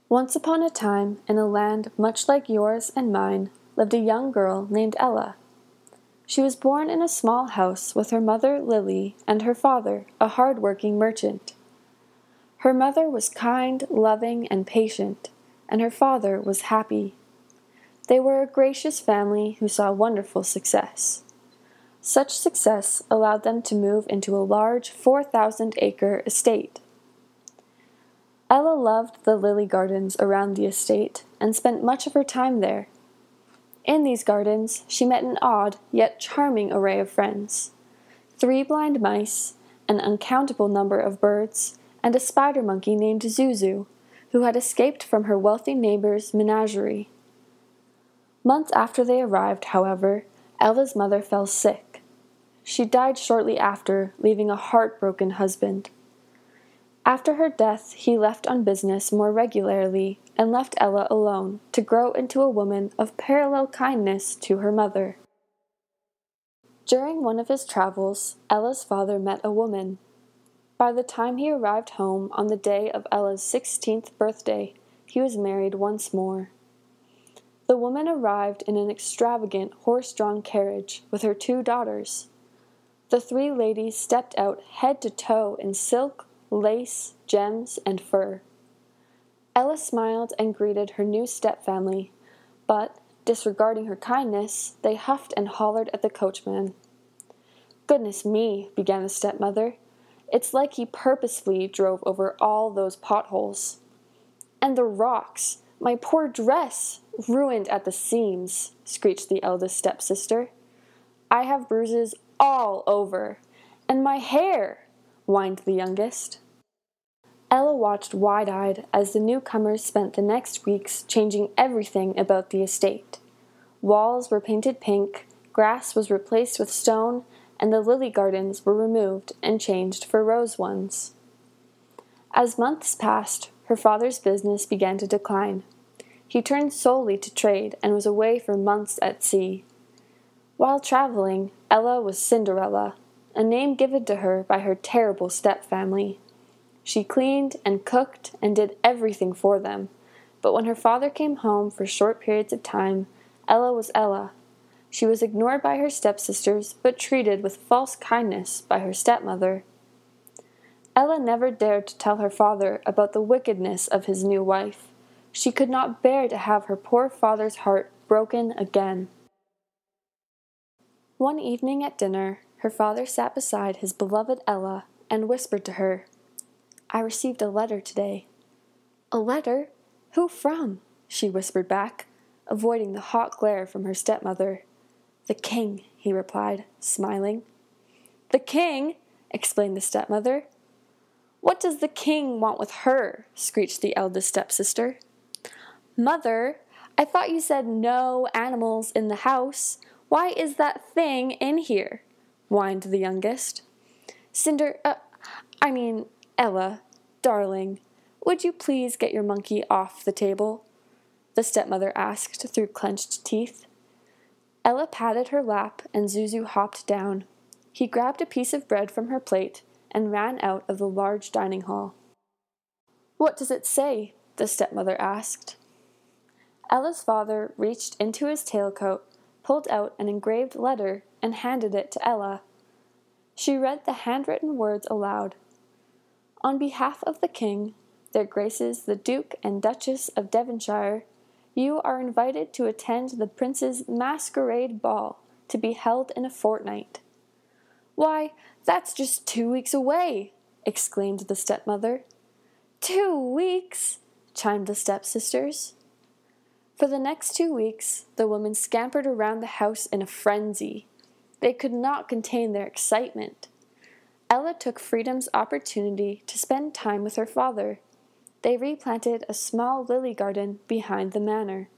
Once upon a time, in a land much like yours and mine, lived a young girl named Ella. She was born in a small house with her mother Lily and her father, a hard-working merchant. Her mother was kind, loving, and patient, and her father was happy. They were a gracious family who saw wonderful success. Such success allowed them to move into a large 4,000-acre estate. Ella loved the lily gardens around the estate and spent much of her time there. In these gardens, she met an odd yet charming array of friends: 3 blind mice, an uncountable number of birds, and a spider monkey named Zuzu, who had escaped from her wealthy neighbor's menagerie. Months after they arrived, however, Ella's mother fell sick. She died shortly after, leaving a heartbroken husband. After her death, he left on business more regularly and left Ella alone to grow into a woman of parallel kindness to her mother. During one of his travels, Ella's father met a woman. By the time he arrived home on the day of Ella's 16th birthday, he was married once more. The woman arrived in an extravagant horse-drawn carriage with her 2 daughters. The 3 ladies stepped out head to toe in silk, lace, gems, and fur. Ella smiled and greeted her new stepfamily, but, disregarding her kindness, they huffed and hollered at the coachman. "Goodness me," began the stepmother. "It's like he purposefully drove over all those potholes. And the rocks! My poor dress! Ruined at the seams," screeched the eldest stepsister. "I have bruises all over. And my hair!" whined the youngest. Ella watched wide-eyed as the newcomers spent the next weeks changing everything about the estate. Walls were painted pink, grass was replaced with stone, and the lily gardens were removed and changed for rose ones. As months passed, her father's business began to decline. He turned solely to trade and was away for months at sea. While traveling, Ella was Cinderella, a name given to her by her terrible stepfamily. She cleaned and cooked and did everything for them, but when her father came home for short periods of time, Ella was Ella. She was ignored by her stepsisters, but treated with false kindness by her stepmother. Ella never dared to tell her father about the wickedness of his new wife. She could not bear to have her poor father's heart broken again. One evening at dinner, her father sat beside his beloved Ella and whispered to her, "I received a letter today." "A letter? Who from?" she whispered back, avoiding the hot glare from her stepmother. "The king," he replied, smiling. "The king?" exclaimed the stepmother. "What does the king want with her?" screeched the eldest stepsister. "Mother, I thought you said no animals in the house. Why is that thing in here?" whined the youngest. Ella, darling, would you please get your monkey off the table?" the stepmother asked through clenched teeth. Ella patted her lap and Zuzu hopped down. He grabbed a piece of bread from her plate and ran out of the large dining hall. "What does it say?" the stepmother asked. Ella's father reached into his tailcoat, pulled out an engraved letter, and handed it to Ella. She read the handwritten words aloud. "On behalf of the king, their graces the Duke and Duchess of Devonshire, you are invited to attend the prince's masquerade ball, to be held in a fortnight." "Why, that's just 2 weeks away!" exclaimed the stepmother. 2 weeks!" chimed the stepsisters. For the next 2 weeks, the women scampered around the house in a frenzy. They could not contain their excitement. Ella took freedom's opportunity to spend time with her father. They replanted a small lily garden behind the manor.